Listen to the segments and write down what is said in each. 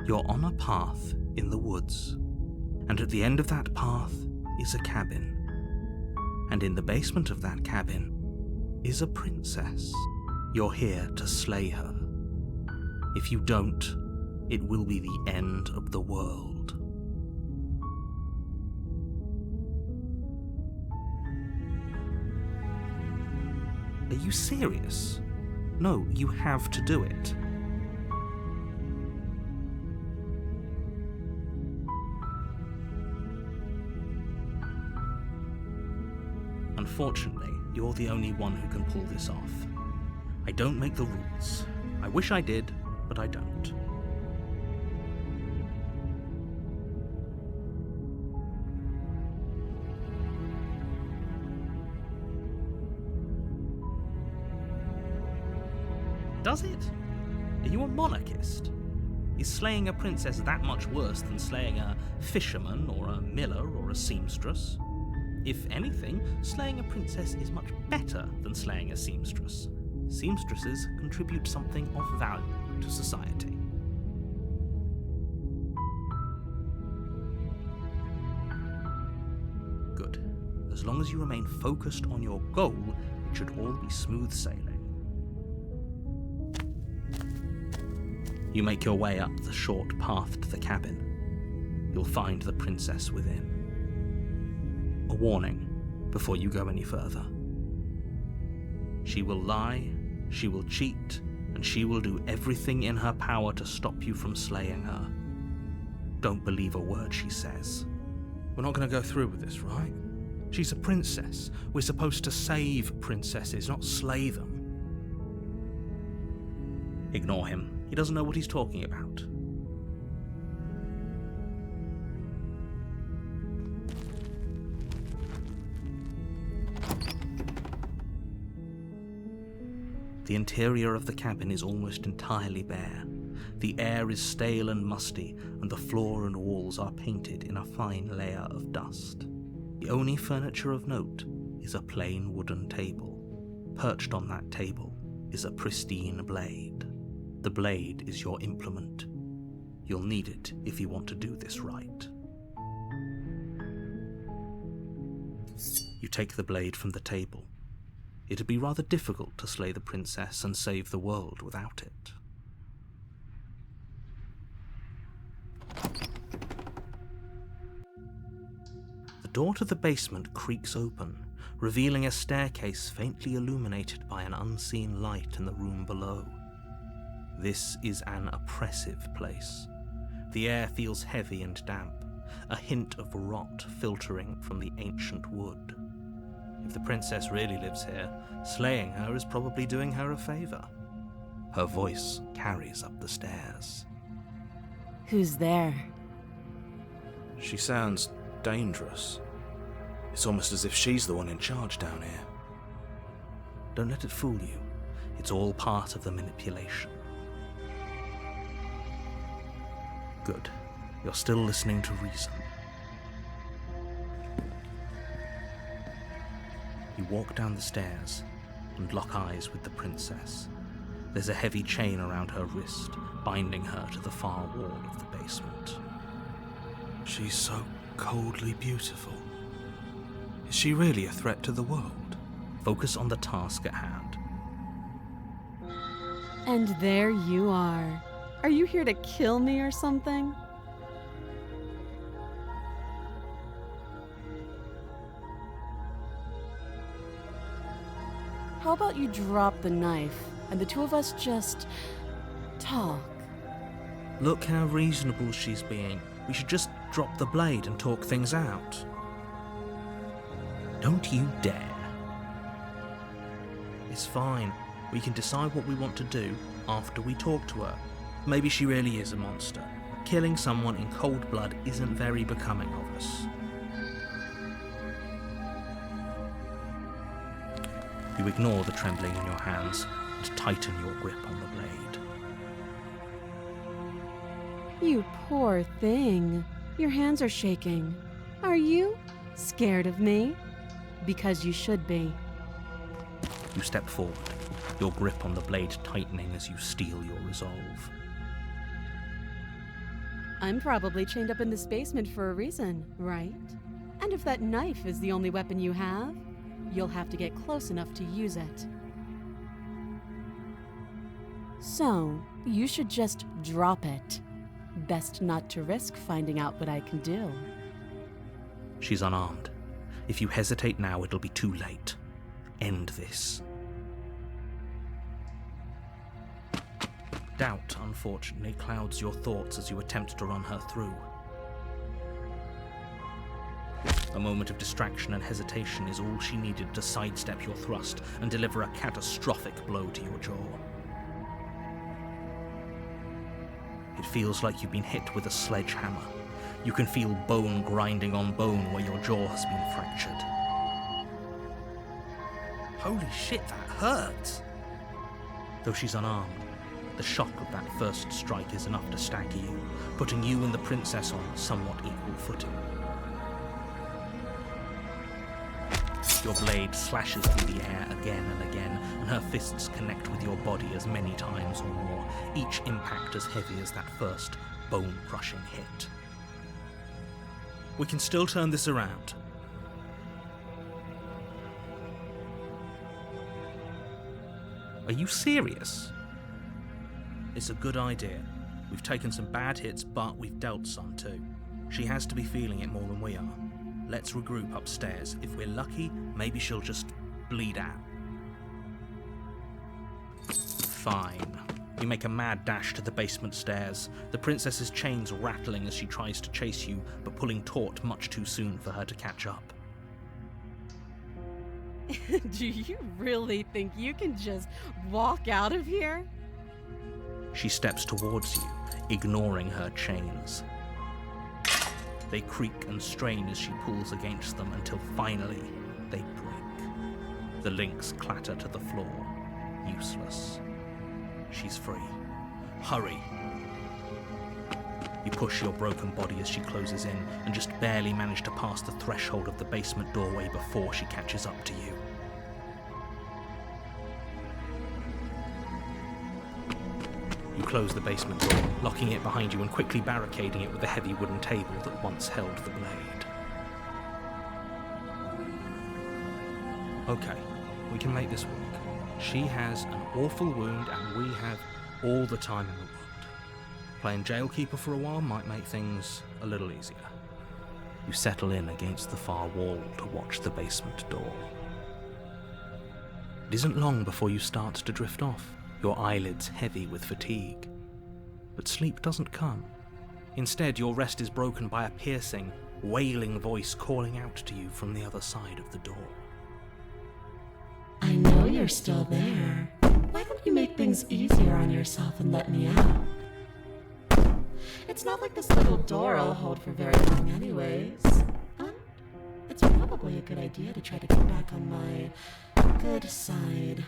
You're on a path in the woods, and at the end of that path is a cabin. And in the basement of that cabin is a princess. You're here to slay her. If you don't, it will be the end of the world. Are you serious? No, you have to do it. Unfortunately, you're the only one who can pull this off. I don't make the rules. I wish I did, but I don't. Does it? Are you a monarchist? Is slaying a princess that much worse than slaying a fisherman or a miller or a seamstress? If anything, slaying a princess is much better than slaying a seamstress. Seamstresses contribute something of value to society. Good. As long as you remain focused on your goal, it should all be smooth sailing. You make your way up the short path to the cabin. You'll find the princess within. A warning before you go any further. She will lie, she will cheat, and she will do everything in her power to stop you from slaying her. Don't believe a word she says. We're not going to go through with this, right? She's a princess. We're supposed to save princesses, not slay them. Ignore him. He doesn't know what he's talking about. The interior of the cabin is almost entirely bare. The air is stale and musty, and the floor and walls are painted in a fine layer of dust. The only furniture of note is a plain wooden table. Perched on that table is a pristine blade. The blade is your implement. You'll need it if you want to do this right. You take the blade from the table. It'd be rather difficult to slay the princess and save the world without it. The door to the basement creaks open, revealing a staircase faintly illuminated by an unseen light in the room below. This is an oppressive place. The air feels heavy and damp, a hint of rot filtering from the ancient wood. If the princess really lives here, slaying her is probably doing her a favor. Her voice carries up the stairs. Who's there? She sounds dangerous. It's almost as if she's the one in charge down here. Don't let it fool you. It's all part of the manipulation. Good. You're still listening to reason. You walk down the stairs and lock eyes with the princess. There's a heavy chain around her wrist, binding her to the far wall of the basement. She's so coldly beautiful. Is she really a threat to the world? Focus on the task at hand. And there you are. Are you here to kill me or something? How about you drop the knife and the two of us just talk? Look how reasonable she's being. We should just drop the blade and talk things out. Don't you dare. It's fine. We can decide what we want to do after we talk to her. Maybe she really is a monster. Killing someone in cold blood isn't very becoming of us. You ignore the trembling in your hands and tighten your grip on the blade. You poor thing. Your hands are shaking. Are you scared of me? Because you should be. You step forward, your grip on the blade tightening as you steel your resolve. I'm probably chained up in this basement for a reason, right? And if that knife is the only weapon you have, you'll have to get close enough to use it. So, you should just drop it. Best not to risk finding out what I can do. She's unarmed. If you hesitate now, it'll be too late. End this. Doubt, unfortunately, clouds your thoughts as you attempt to run her through. A moment of distraction and hesitation is all she needed to sidestep your thrust and deliver a catastrophic blow to your jaw. It feels like you've been hit with a sledgehammer. You can feel bone grinding on bone where your jaw has been fractured. Holy shit, that hurts! Though she's unarmed, the shock of that first strike is enough to stagger you, putting you and the princess on somewhat equal footing. Your blade slashes through the air again and again, and her fists connect with your body as many times or more, each impact as heavy as that first bone-crushing hit. We can still turn this around. Are you serious? It's a good idea. We've taken some bad hits, but we've dealt some too. She has to be feeling it more than we are. Let's regroup upstairs. If we're lucky, maybe she'll just bleed out. Fine. You make a mad dash to the basement stairs, the princess's chains rattling as she tries to chase you, but pulling taut much too soon for her to catch up. Do you really think you can just walk out of here? She steps towards you, ignoring her chains. They creak and strain as she pulls against them until finally they break. The links clatter to the floor, useless. She's free. Hurry! You push your broken body as she closes in and just barely manage to pass the threshold of the basement doorway before she catches up to you. You close the basement door, locking it behind you and quickly barricading it with the heavy wooden table that once held the blade. Okay, we can make this work. She has an awful wound and we have all the time in the world. Playing jailkeeper for a while might make things a little easier. You settle in against the far wall to watch the basement door. It isn't long before you start to drift off, your eyelids heavy with fatigue. But sleep doesn't come. Instead, your rest is broken by a piercing, wailing voice calling out to you from the other side of the door. I know you're still there. Why don't you make things easier on yourself and let me out? It's not like this little door I'll hold for very long anyways. And it's probably a good idea to try to get back on my good side.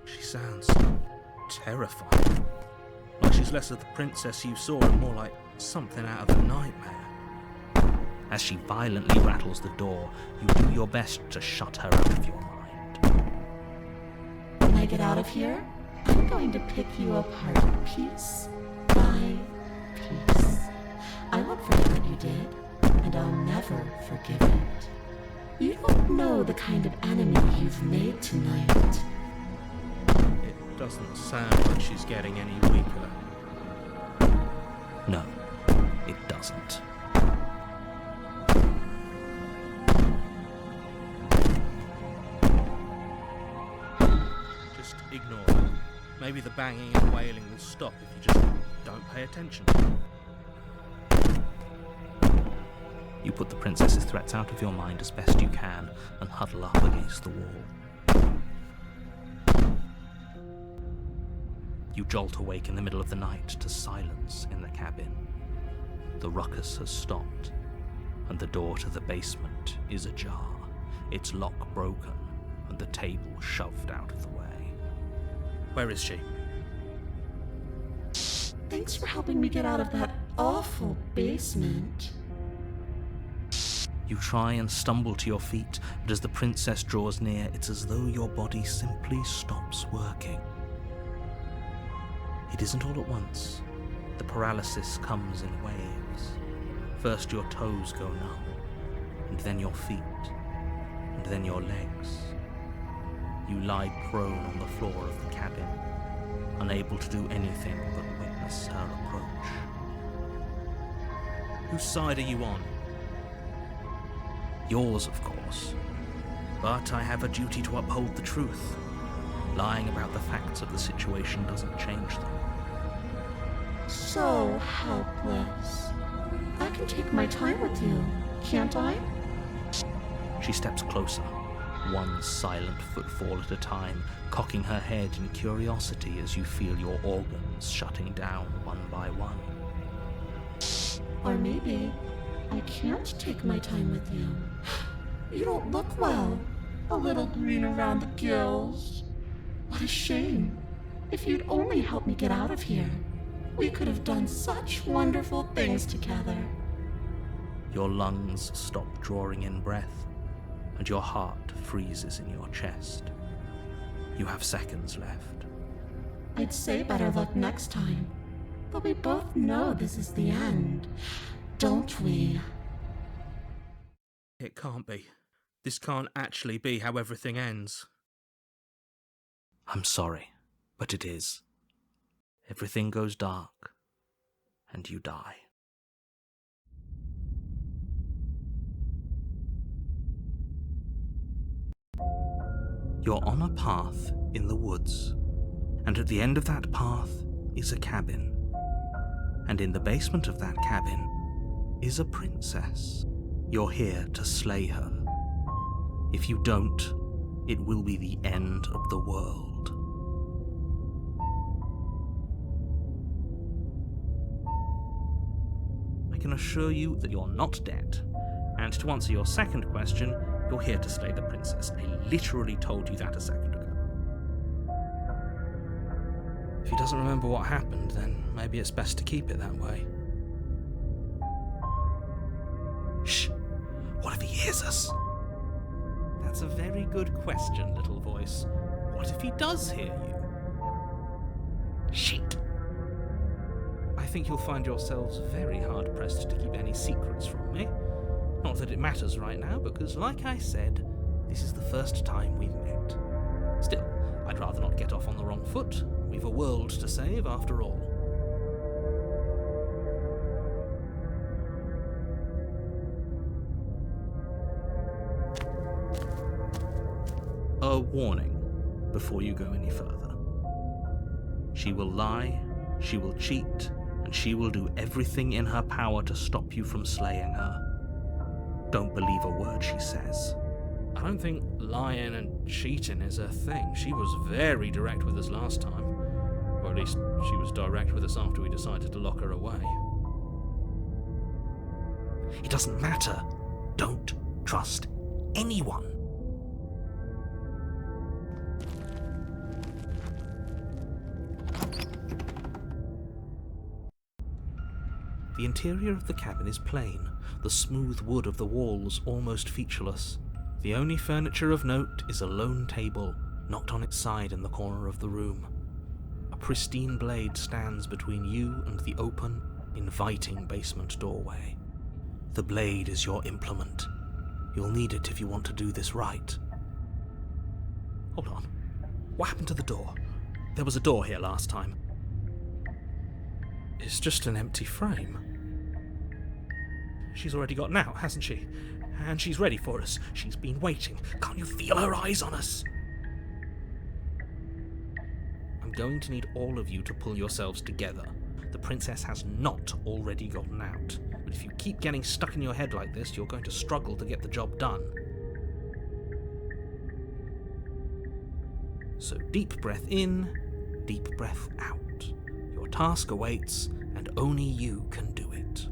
She sounds terrifying. Like she's less of the princess you saw and more like something out of a nightmare. As she violently rattles the door, you do your best to shut her out of your mind. When I get out of here, I'm going to pick you apart piece by piece. I won't forget what you did, and I'll never forgive it. You don't know the kind of enemy you've made tonight. It doesn't sound like she's getting any weaker. No, it doesn't. Just ignore her. Maybe the banging and wailing will stop if you just don't pay attention. You put the princess's threats out of your mind as best you can and huddle up against the wall. You jolt awake in the middle of the night to silence in the cabin. The ruckus has stopped, and the door to the basement is ajar, its lock broken, and the table shoved out of the way. Where is she? Thanks for helping me get out of that awful basement. You try and stumble to your feet, but as the princess draws near, it's as though your body simply stops working. It isn't all at once. The paralysis comes in waves. First your toes go numb, and then your feet, and then your legs. You lie prone on the floor of the cabin, unable to do anything but witness her approach. Whose side are you on? Yours, of course. But I have a duty to uphold the truth. Lying about the facts of the situation doesn't change them. So helpless. I can take my time with you, can't I? She steps closer, one silent footfall at a time, cocking her head in curiosity as you feel your organs shutting down one by one. Or maybe I can't take my time with you. You don't look well. A little green around the gills. What a shame. If you'd only helped me get out of here, we could have done such wonderful things together. Your lungs stop drawing in breath, and your heart freezes in your chest. You have seconds left. I'd say better luck next time, but we both know this is the end, don't we? It can't be. This can't actually be how everything ends. I'm sorry, but it is. Everything goes dark, and you die. You're on a path in the woods, and at the end of that path is a cabin. And in the basement of that cabin is a princess. You're here to slay her. If you don't, it will be the end of the world. I can assure you that you're not dead. And to answer your second question, you're here to slay the princess. I literally told you that a second ago. If he doesn't remember what happened, then maybe it's best to keep it that way. Shh! What if he hears us? That's a very good question, little voice. What if he does hear you? Shit! I think you'll find yourselves very hard-pressed to keep any secrets from me. Not that it matters right now, because like I said, this is the first time we've met. Still, I'd rather not get off on the wrong foot. We've a world to save, after all. A warning before you go any further. She will lie, she will cheat, and she will do everything in her power to stop you from slaying her. Don't believe a word she says. I don't think lying and cheating is her thing. She was very direct with us last time. Or at least she was direct with us after we decided to lock her away. It doesn't matter. Don't trust anyone. The interior of the cabin is plain, the smooth wood of the walls almost featureless. The only furniture of note is a lone table, knocked on its side in the corner of the room. A pristine blade stands between you and the open, inviting basement doorway. The blade is your implement. You'll need it if you want to do this right. Hold on. What happened to the door? There was a door here last time. It's just an empty frame. She's already gotten out, hasn't she? And she's ready for us. She's been waiting. Can't you feel her eyes on us? I'm going to need all of you to pull yourselves together. The princess has not already gotten out. But if you keep getting stuck in your head like this, you're going to struggle to get the job done. So deep breath in, deep breath out. Your task awaits, and only you can do it.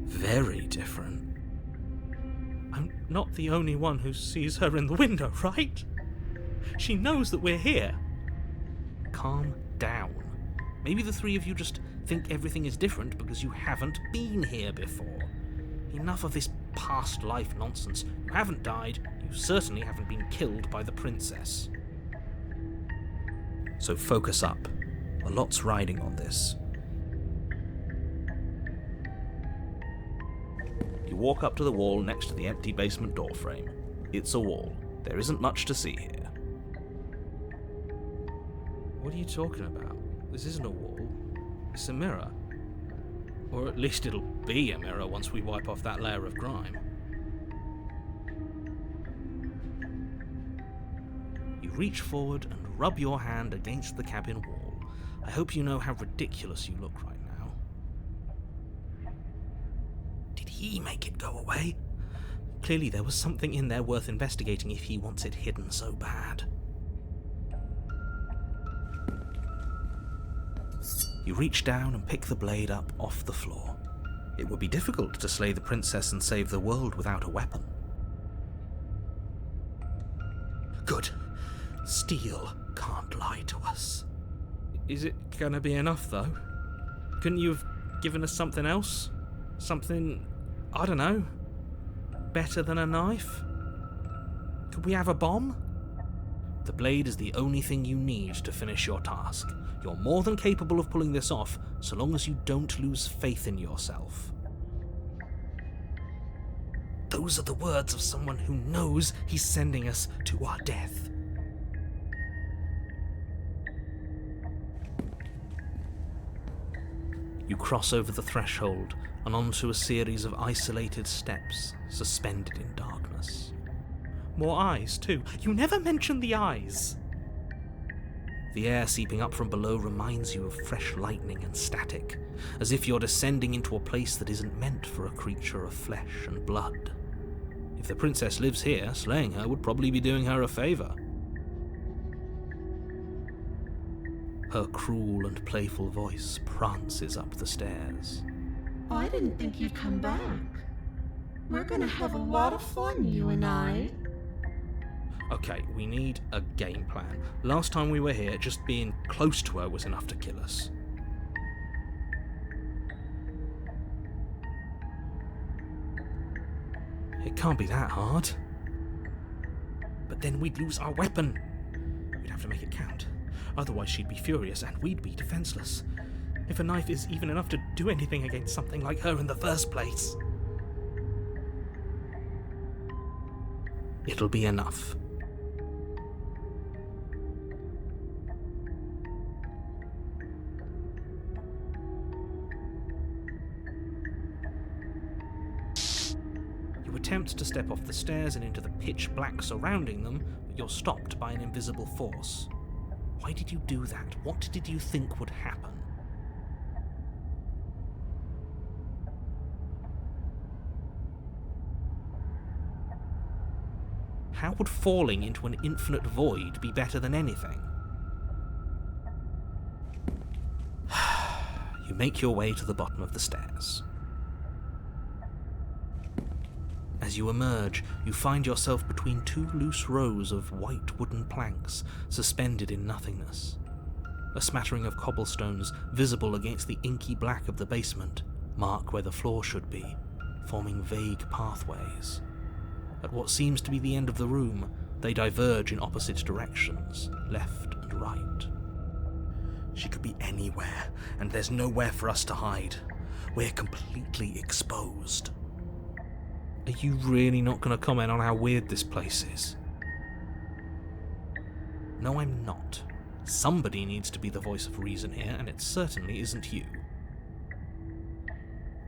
Very different. I'm not the only one who sees her in the window, right? She knows that we're here. Calm down. Maybe the three of you just think everything is different because you haven't been here before. Enough of this past life nonsense. You haven't died. You certainly haven't been killed by the princess. So focus up. A lot's riding on this. You walk up to the wall next to the empty basement doorframe. It's a wall. There isn't much to see here. What are you talking about? This isn't a wall. It's a mirror. Or at least it'll be a mirror once we wipe off that layer of grime. You reach forward and rub your hand against the cabin wall. I hope you know how ridiculous you look right now. Did he make it go away? Clearly there was something in there worth investigating if he wants it hidden so bad. You reach down and pick the blade up off the floor. It would be difficult to slay the princess and save the world without a weapon. Good. Steel can't lie to us. Is it gonna be enough, though? Couldn't you have given us something else? Something, I don't know, better than a knife? Could we have a bomb? The blade is the only thing you need to finish your task. You're more than capable of pulling this off, so long as you don't lose faith in yourself. Those are the words of someone who knows he's sending us to our death. You cross over the threshold and onto a series of isolated steps, suspended in darkness. More eyes, too. You never mention the eyes! The air seeping up from below reminds you of fresh lightning and static, as if you're descending into a place that isn't meant for a creature of flesh and blood. If the princess lives here, slaying her would probably be doing her a favour. Her cruel and playful voice prances up the stairs. I didn't think you'd come back. We're gonna have a lot of fun, you and I. Okay, we need a game plan. Last time we were here, just being close to her was enough to kill us. It can't be that hard. But then we'd lose our weapon. We'd have to make it count. Otherwise she'd be furious and we'd be defenseless. If a knife is even enough to do anything against something like her in the first place. It'll be enough. You attempt to step off the stairs and into the pitch black surrounding them, but you're stopped by an invisible force. Why did you do that? What did you think would happen? How would falling into an infinite void be better than anything? You make your way to the bottom of the stairs. As you emerge, you find yourself between two loose rows of white wooden planks suspended in nothingness. A smattering of cobblestones, visible against the inky black of the basement, mark where the floor should be, forming vague pathways. At what seems to be the end of the room, they diverge in opposite directions, left and right. She could be anywhere, and there's nowhere for us to hide. We're completely exposed. Are you really not going to comment on how weird this place is? No, I'm not. Somebody needs to be the voice of reason here, and it certainly isn't you.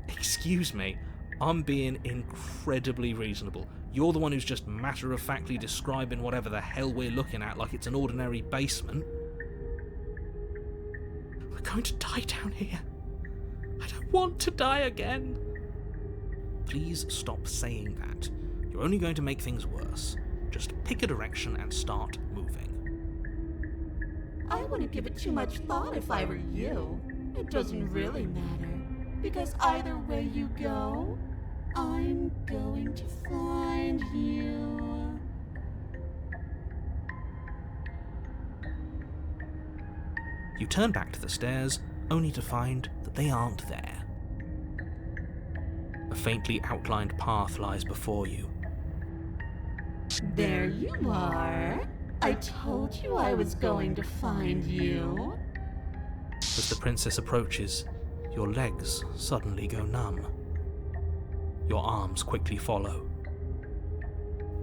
Excuse me, I'm being incredibly reasonable. You're the one who's just matter-of-factly describing whatever the hell we're looking at like it's an ordinary basement. We're going to die down here. I don't want to die again. Please stop saying that. You're only going to make things worse. Just pick a direction and start moving. I wouldn't give it too much thought if I were you. It doesn't really matter, because either way you go, I'm going to find you. You turn back to the stairs, only to find that they aren't there. A faintly outlined path lies before you. There you are. I told you I was going to find you. As the princess approaches, your legs suddenly go numb. Your arms quickly follow.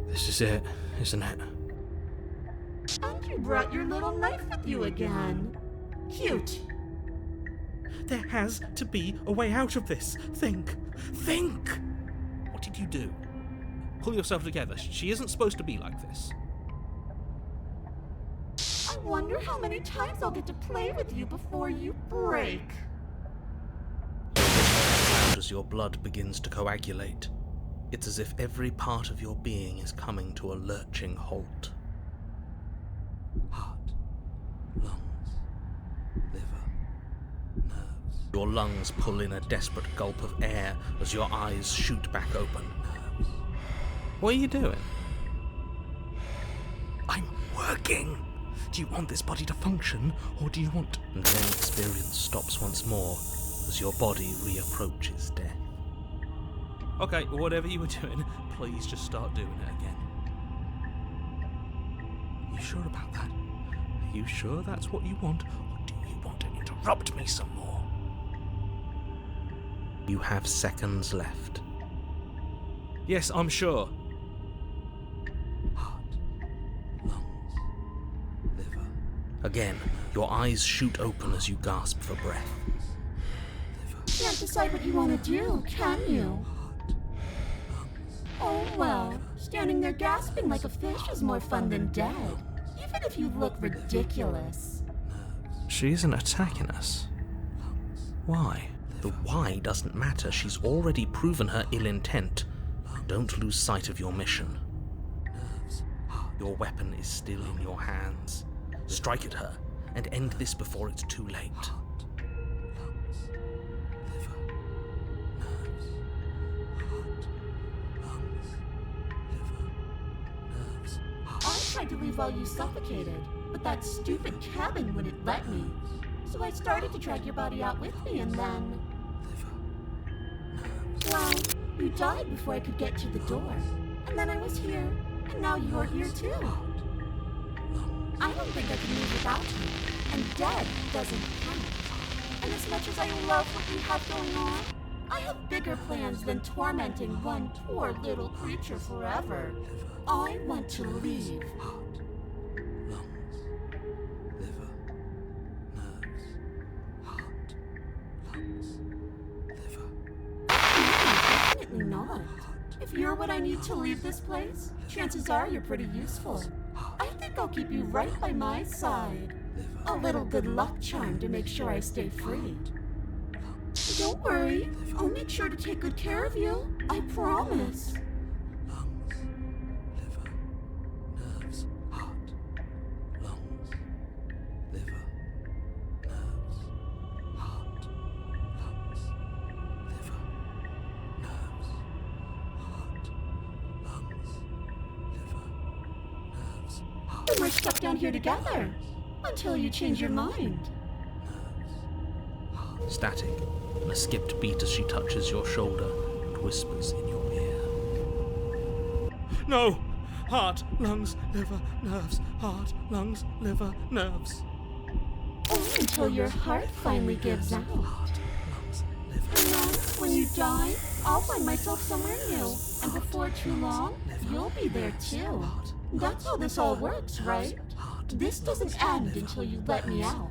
This is it, isn't it? And you brought your little knife with you again. Cute. There has to be a way out of this. Think! Think! What did you do? Pull yourself together. She isn't supposed to be like this. I wonder how many times I'll get to play with you before you break. As your blood begins to coagulate, it's as if every part of your being is coming to a lurching halt. Heart, lungs, liver, nerves. Your lungs pull in a desperate gulp of air as your eyes shoot back open. Nerves. What are you doing? I'm working! Do you want this body to function, or do you want... And then experience stops once more as your body reapproaches death. Okay, whatever you were doing, please just start doing it again. Are you sure about that? Are you sure that's what you want, or do you want to interrupt me some more? You have seconds left. Yes, I'm sure. Heart, lungs, liver. Again, your eyes shoot open as you gasp for breath. You can't decide what you want to do, can you? Oh well, standing there gasping like a fish is more fun than dead, even if you look ridiculous. She isn't attacking us. Why? The why doesn't matter. She's already proven her ill intent. Don't lose sight of your mission. Your weapon is still in your hands. Strike at her and end this before it's too late. I tried to leave while you suffocated, but that stupid cabin wouldn't let me. So I started to drag your body out with me, and then... Well, you died before I could get to the door. And then I was here, and now you're here too. I don't think I can move without you, and dead doesn't count. And as much as I love what you have going on, I have bigger plans than tormenting one poor little creature forever. I want to leave. Heart, lungs, liver, nerves. Heart, lungs, liver. Definitely not. If you're what I need to leave this place, chances are you're pretty useful. I think I'll keep you right by my side. A little good luck charm to make sure I stay free. Don't worry, I'll make sure to take good care of you. I promise. Lungs, liver, nerves, heart, lungs, liver, nerves, heart, lungs, liver, nerves, heart, lungs, liver, nerves, heart. We're stuck down here together until you change your mind. Static, and a skipped beat as she touches your shoulder and whispers in your ear. No! Heart, lungs, liver, nerves. Heart, lungs, liver, nerves. Only until your heart finally gives out. Heart, lungs, liver. And then, when you die, I'll find myself somewhere new. And before too long, you'll be there too. That's how this all works, right? This doesn't end until you let me out.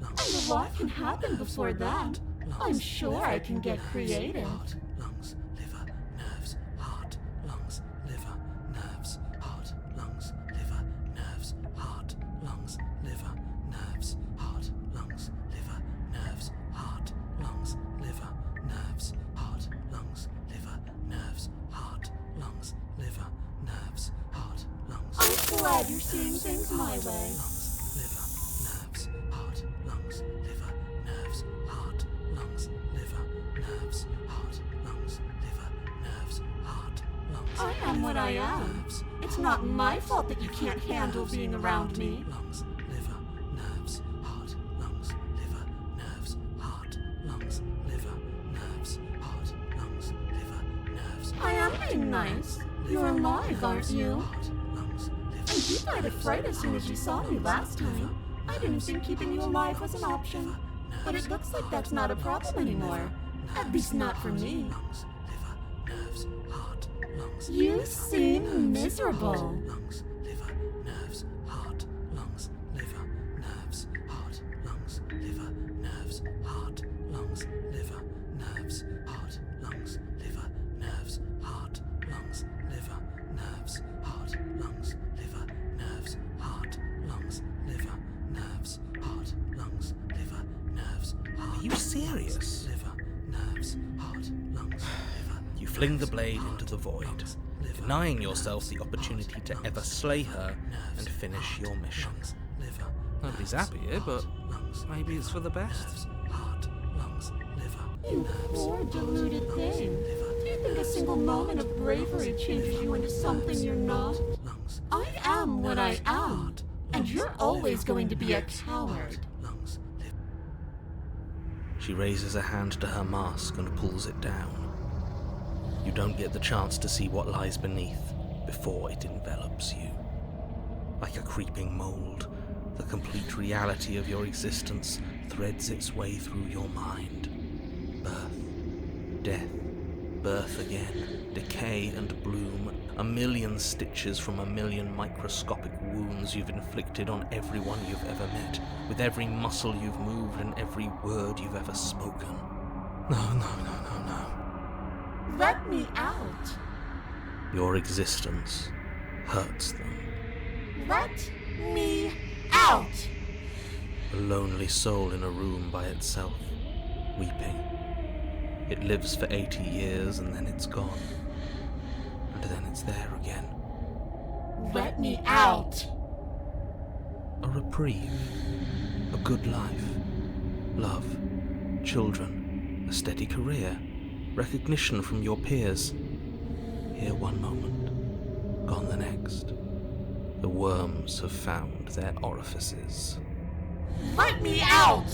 And a lot can happen before then. I'm sure I can get creative. Heart, lungs, liver, nerves. Heart, lungs, liver, nerves. Heart, lungs, liver, nerves. Heart, lungs, liver, nerves. Heart, lungs, liver, nerves. Heart, lungs, liver, nerves. Heart, lungs, liver, nerves. Heart, lungs, liver, nerves. Heart, lungs. I'm glad you're seeing things my way. Lungs, liver, nerves. Heart, lungs, liver, nerves. Heart, lungs, liver, nerves. Heart, lungs, liver, nerves. Heart, lungs. I am what I am. It's not my fault that you can't handle being around me. Lungs, liver, nerves. Heart, lungs, liver, nerves. Heart, lungs, liver, nerves. Heart, lungs, liver, nerves. I am being nice. You're alive, aren't you? Heart, lungs, liver. And think you died of fright as soon as you saw me last time. I didn't think keeping you alive was an option. But it looks like that's not a problem anymore. At least not for me. You seem miserable. Lungs, liver, nerves, heart, lungs, liver, nerves, heart, lungs, liver, nerves, heart, lungs, liver, nerves, heart, lungs, liver, nerves, heart, lungs, liver, nerves, heart, lungs, liver, nerves, heart, lungs, liver, nerves, heart, lungs, liver, nerves, heart. Are you serious? Liver, nerves, heart, lungs, liver. You fling the blade into the void, denying yourself the opportunity to ever slay her and finish your mission. Nobody's happy here, but maybe it's for the best. You poor deluded thing. Do you think a single moment of bravery changes you into something you're not? I am what I am, and you're always going to be a coward. She raises a hand to her mask and pulls it down. You don't get the chance to see what lies beneath before it envelops you. Like a creeping mold, the complete reality of your existence threads its way through your mind. Birth, death, birth again, decay and bloom, a million stitches from a million microscopic wounds you've inflicted on everyone you've ever met, with every muscle you've moved and every word you've ever spoken. No. Let me out. Your existence hurts them. Let me out. A lonely soul in a room by itself, weeping. It lives for 80 years and then it's gone. And then it's there again. Let me out. A reprieve. A good life. Love. Children. A steady career. Recognition from your peers. Here one moment, gone the next. The worms have found their orifices. Let me out!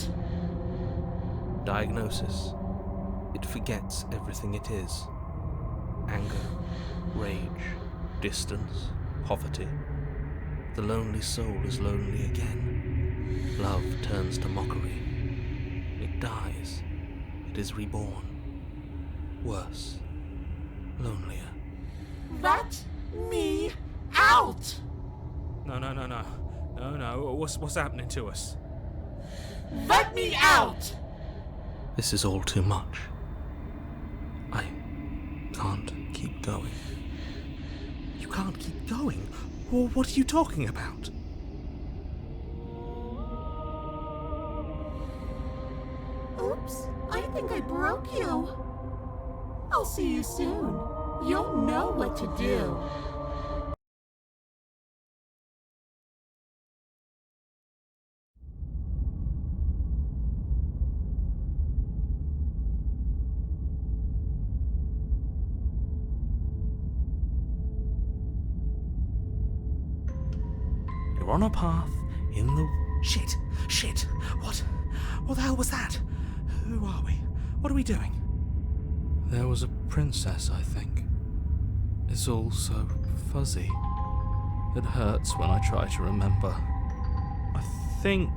Diagnosis. It forgets everything it is. Anger, rage, distance, poverty. The lonely soul is lonely again. Love turns to mockery. It dies. It is reborn. Worse. Lonelier. Let me out! No. What's happening to us? Let me out! This is all too much. I can't keep going. You can't keep going? Well, what are you talking about? Oops, I think I broke you. I'll see you soon. You'll know what to do. You're on a path in the... Shit! What the hell was that? Who are we? What are we doing? There was a princess, I think. It's all so fuzzy. It hurts when I try to remember. I think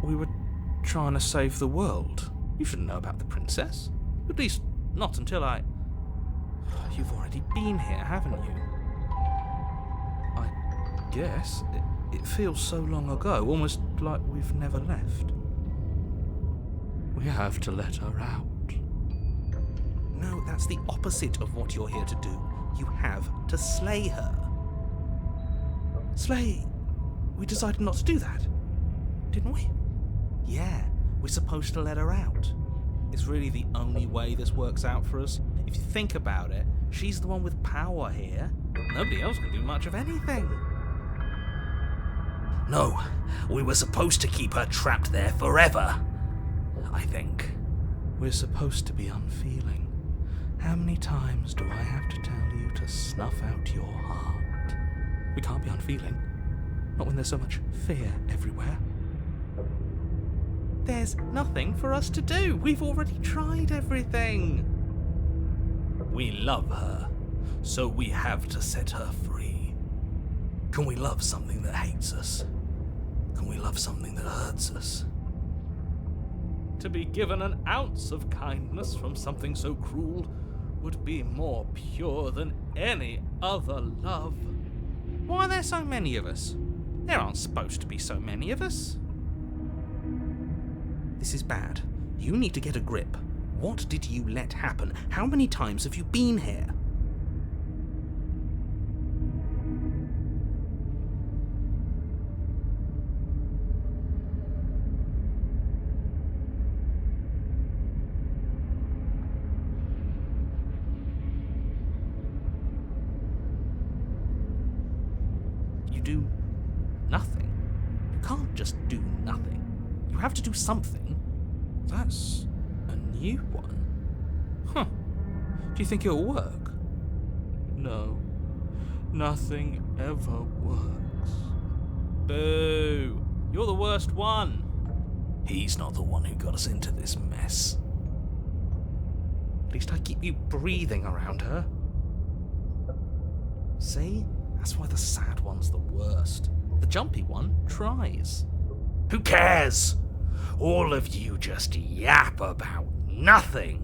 we were trying to save the world. You shouldn't know about the princess. At least, not until I... You've already been here, haven't you? I guess. It feels so long ago, almost like we've never left. We have to let her out. No, that's the opposite of what you're here to do. You have to slay her. Slay? We decided not to do that, didn't we? Yeah, we're supposed to let her out. It's really the only way this works out for us. If you think about it, she's the one with power here. Nobody else can do much of anything. No, we were supposed to keep her trapped there forever, I think. We're supposed to be unfeeling. How many times do I have to tell you to snuff out your heart? We can't be unfeeling. Not when there's so much fear everywhere. There's nothing for us to do. We've already tried everything. We love her, so we have to set her free. Can we love something that hates us? Can we love something that hurts us? To be given an ounce of kindness from something so cruel would be more pure than any other love. Why are there so many of us? There aren't supposed to be so many of us. This is bad. You need to get a grip. What did you let happen? How many times have you been here? You do nothing. You can't just do nothing. You have to do something. That's a new one. Huh. Do you think it'll work? No. Nothing ever works. Boo! You're the worst one. He's not the one who got us into this mess. At least I keep you breathing around her. See? That's why the sad one's the worst. The jumpy one tries. Who cares? All of you just yap about nothing.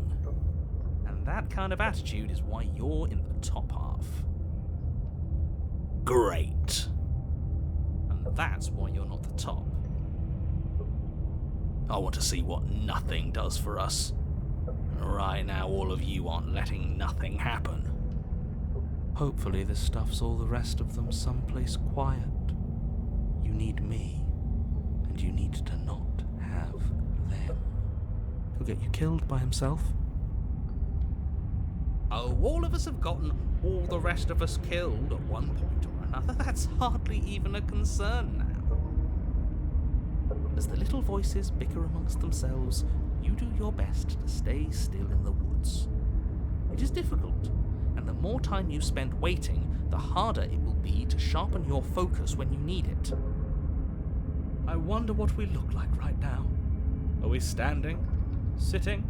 And that kind of attitude is why you're in the top half. Great. And that's why you're not the top. I want to see what nothing does for us. And right now, all of you aren't letting nothing happen. Hopefully this stuffs all the rest of them someplace quiet. You need me, and you need to not have them. He'll get you killed by himself. Oh, all of us have gotten all the rest of us killed at one point or another. That's hardly even a concern now. As the little voices bicker amongst themselves, you do your best to stay still in the woods. It is difficult, and the more time you spend waiting, the harder it will be to sharpen your focus when you need it. I wonder what we look like right now. Are we standing? Sitting?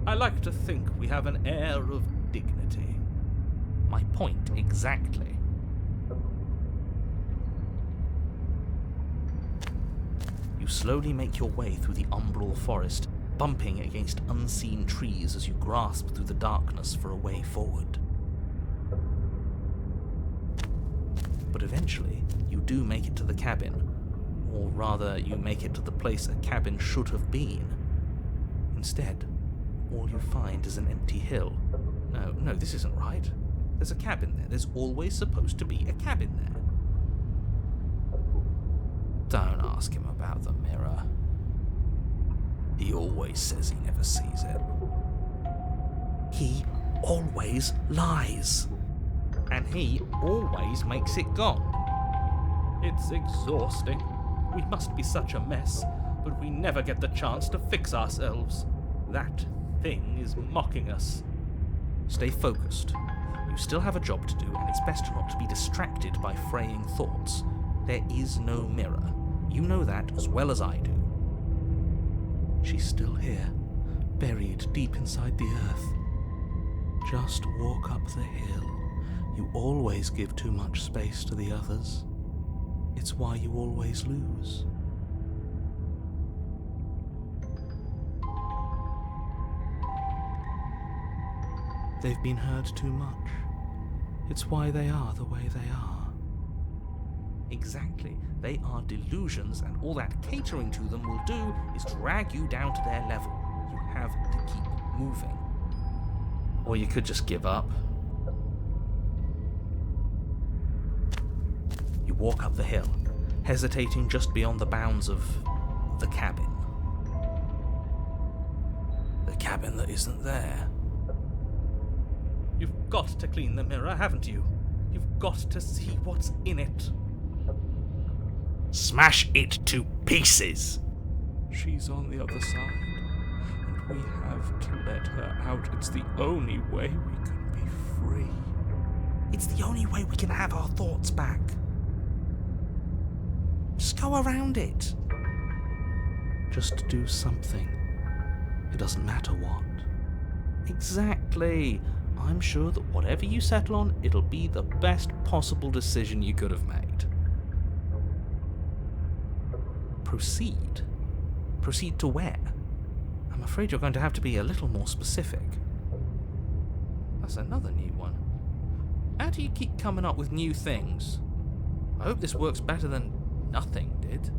I like to think we have an air of dignity. My point exactly. You slowly make your way through the umbral forest, bumping against unseen trees as you grasp through the darkness for a way forward. But eventually, you do make it to the cabin. Or rather, you make it to the place a cabin should have been. Instead, all you find is an empty hill. No, this isn't right. There's a cabin there. There's always supposed to be a cabin there. Don't ask him about the mirror. He always says he never sees it. He always lies. And he always makes it gone. It's exhausting. We must be such a mess, but we never get the chance to fix ourselves. That thing is mocking us. Stay focused. You still have a job to do, and it's best not to be distracted by fraying thoughts. There is no mirror. You know that as well as I do. She's still here, buried deep inside the earth. Just walk up the hill. You always give too much space to the others. It's why you always lose. They've been hurt too much. It's why they are the way they are. Exactly. They are delusions, and all that catering to them will do is drag you down to their level. You have to keep moving. Or you could just give up. You walk up the hill, hesitating just beyond the bounds of the cabin. The cabin that isn't there. You've got to clean the mirror, haven't you? You've got to see what's in it. Smash it to pieces! She's on the other side, and we have to let her out. It's the only way we can be free. It's the only way we can have our thoughts back. Just go around it. Just do something. It doesn't matter what. Exactly. I'm sure that whatever you settle on, it'll be the best possible decision you could have made. Proceed? Proceed to where? I'm afraid you're going to have to be a little more specific. That's another new one. How do you keep coming up with new things? I hope this works better than nothing did.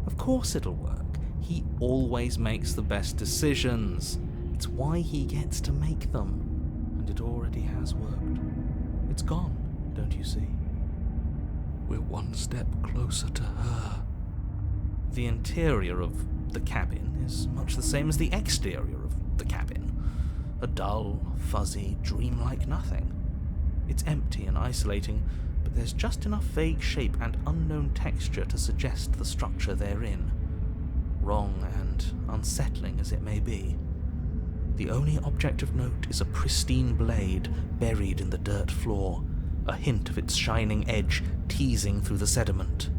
Of course it'll work. He always makes the best decisions. It's why he gets to make them. And it already has worked. It's gone, don't you see? We're one step closer to her. The interior of the cabin is much the same as the exterior of the cabin. A dull, fuzzy, dreamlike nothing. It's empty and isolating, but there's just enough vague shape and unknown texture to suggest the structure they're in. Wrong and unsettling as it may be. The only object of note is a pristine blade buried in the dirt floor, a hint of its shining edge teasing through the sediment.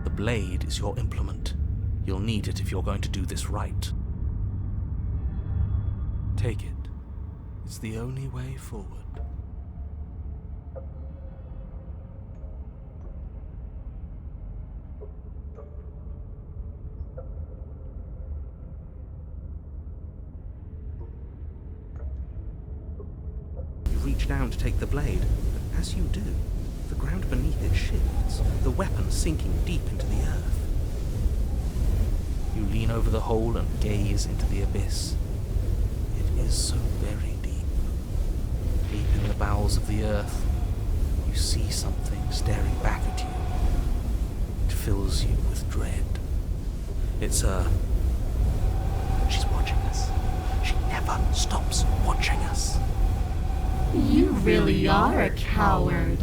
The blade is your implement. You'll need it if you're going to do this right. Take it. It's the only way forward. You reach down to take the blade, but as you do, the ground beneath it shifts, the weapon sinking deep into the earth. You lean over the hole and gaze into the abyss. It is so very deep. Deep in the bowels of the earth, you see something staring back at you. It fills you with dread. It's her. She's watching us. She never stops watching us. You really are a coward.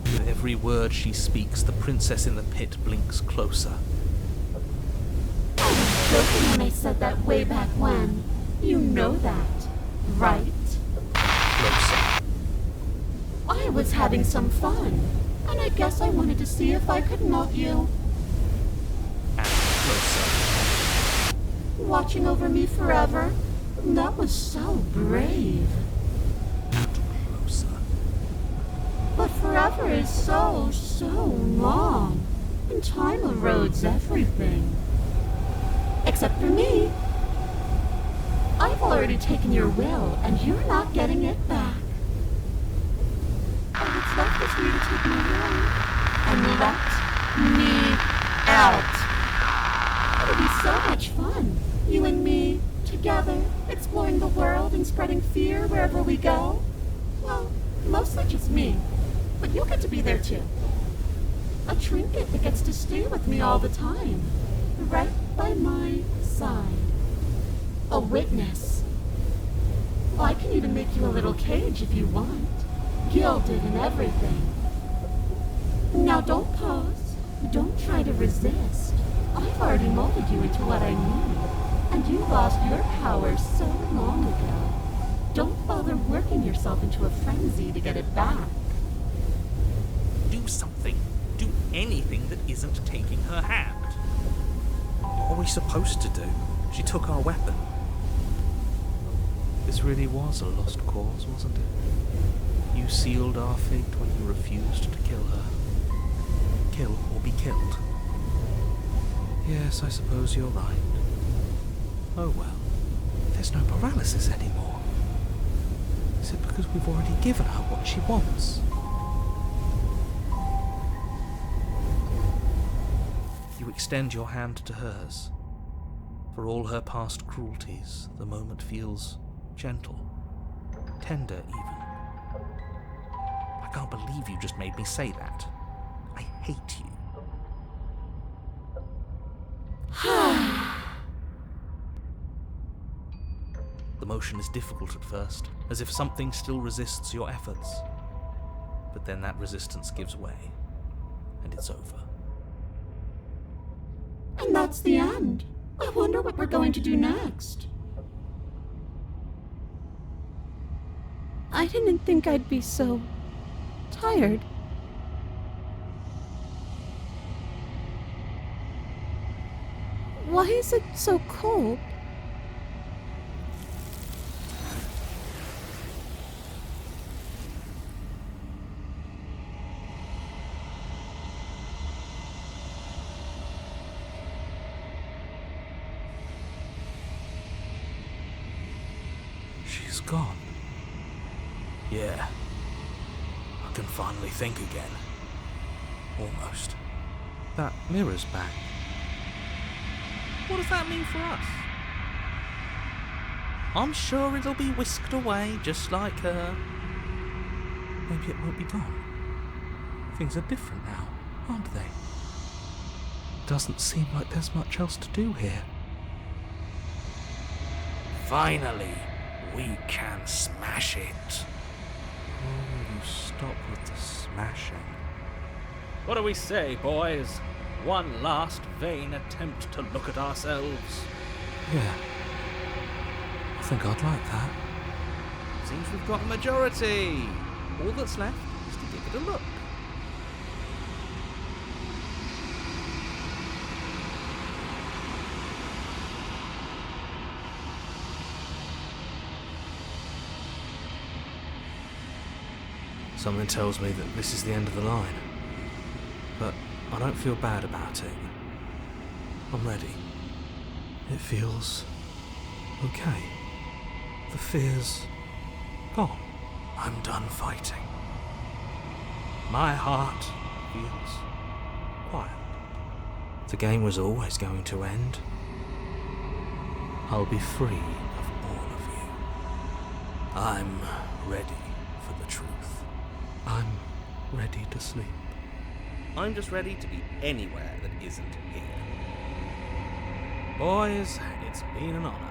With every word she speaks, the princess in the pit blinks closer. I was joking when I said that way back when. You know that, right? Closer. I was having some fun, and I guess I wanted to see if I could melt you. And closer. Watching over me forever? That was so brave. And closer. But forever is so long. And time erodes everything. Except for me. I've already taken your will, and you're not getting it back. All that's left is for you to take me away and let me out. It'll be so much fun, you and me, together, exploring the world and spreading fear wherever we go. Well, mostly just me, but you'll get to be there too. A trinket that gets to stay with me all the time, right by my side. A witness. Well, I can even make you a little cage if you want, gilded and everything. Now don't pose, don't try to resist. I've already molded you into what I need, and you lost your power so long ago. Don't bother working yourself into a frenzy to get it back. Do something. Do anything that isn't taking her hand. What are we supposed to do? She took our weapon. This really was a lost cause, wasn't it? You sealed our fate when you refused to kill her. Kill or be killed. Yes, I suppose you're right. Oh well. There's no paralysis anymore. Is it because we've already given her what she wants? You extend your hand to hers. For all her past cruelties, the moment feels gentle, tender even. I can't believe you just made me say that. I hate you. The motion is difficult at first, as if something still resists your efforts. But then that resistance gives way, and it's over. And that's the end. I wonder what we're going to do next. I didn't think I'd be so tired. Why is it so cold? gone. Yeah. I can finally think again. Almost. That mirror's back. What does that mean for us? I'm sure it'll be whisked away just like her. Maybe it won't be gone. Things are different now, aren't they? Doesn't seem like there's much else to do here. Finally, we can smash it. Oh, you stop with the smashing. What do we say, boys? One last vain attempt to look at ourselves. Yeah. I think I'd like that. Seems we've got a majority. All that's left is to give it a look. Something tells me that this is the end of the line. But I don't feel bad about it. I'm ready. It feels okay. The fear's gone. I'm done fighting. My heart feels quiet. The game was always going to end. I'll be free of all of you. I'm ready for the truth. I'm ready to sleep. I'm just ready to be anywhere that isn't here. Boys, it's been an honor.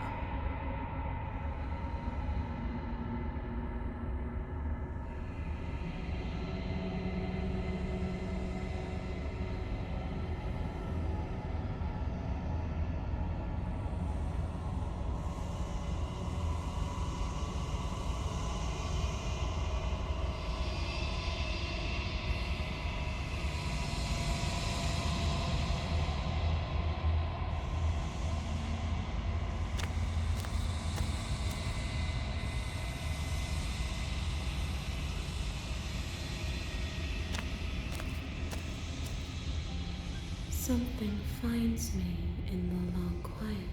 Something finds me in the long quiet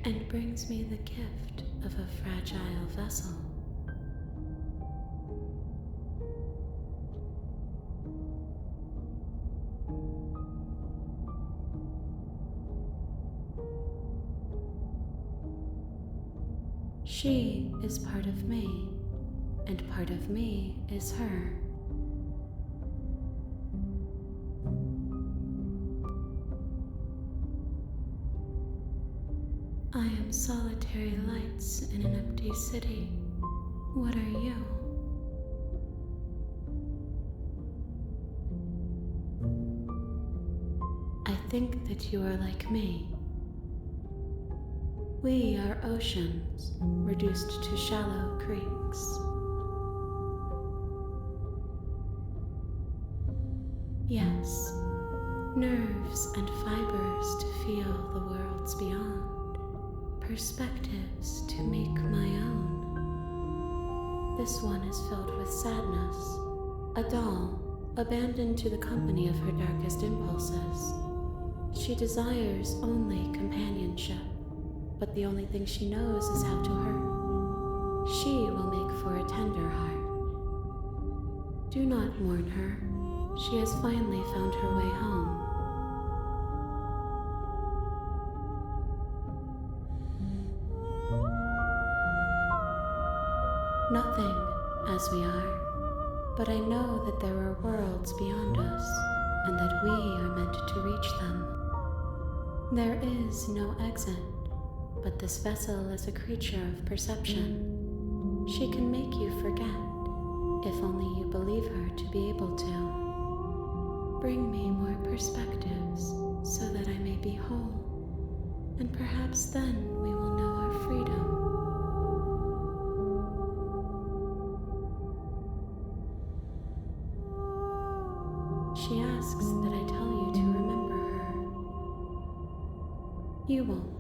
and brings me the gift of a fragile vessel. She is part of me, and part of me is her. I am solitary lights in an empty city. What are you? I think that you are like me. We are oceans, reduced to shallow creeks. Yes, nerves and fibers to feel the worlds beyond. Perspectives to make my own. This one is filled with sadness, a doll abandoned to the company of her darkest impulses. She desires only companionship, but the only thing she knows is how to hurt. She will make for a tender heart. Do not mourn her. She has finally found her way home. Nothing as we are, but I know that there are worlds beyond us, and that we are meant to reach them. There is no exit, but this vessel is a creature of perception. She can make you forget, if only you believe her to be able to. Bring me more perspectives, so that I may be whole, and perhaps then we will know our freedom. She asks that I tell you to remember her. You won't.